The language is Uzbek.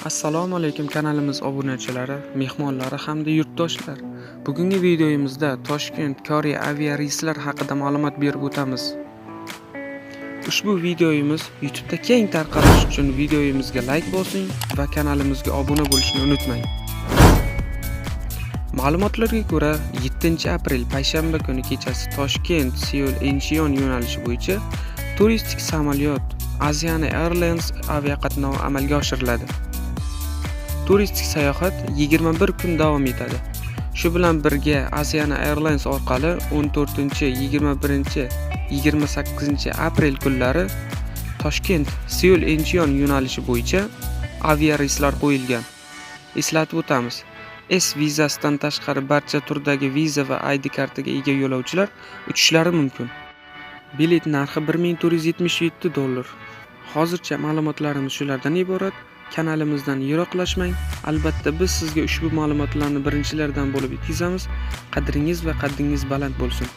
Assalomu alaykum kanalimiz obunachilari, mehmonlari hamda yurtdoshlar. Bugungi videomizda Toshkent Koreya aviareyslar haqida ma'lumot berib o'tamiz. Ushbu videomiz YouTube'da keng tarqalish uchun videomizga like bosing va kanalimizga obuna bo'lishni unutmang. Ma'lumotlarga ko'ra, 7-aprel payshanba kuni kechasi Toshkent Seoul Incheon yo'nalishi bo'yicha turistik samolyot Asiana Airlines aviaqatnovi amalga oshiriladi. Turistik sayohat 21 kun davom etadi. Shu bilan birga Asiana Airlines orqali 14, 21, 28 aprel kunlari Toshkent Seoul Incheon yo'nalishi bo'yicha aviareyslar qo'yilgan. Eslatib o'tamiz. S vizasidan tashqari barcha turdagi viza va ID kartaga ega yo'lovchilar uchishlari mumkin. Bilet narxi $1477. Hozircha ma'lumotlarimiz shulardan iborat. Kanalimizdan yiroqlashmang. Albatta biz sizga ushbu ma'lumotlarni birinchilardan bo'lib yetkazamiz. Qadringiz va qaddingiz baland bo'lsin.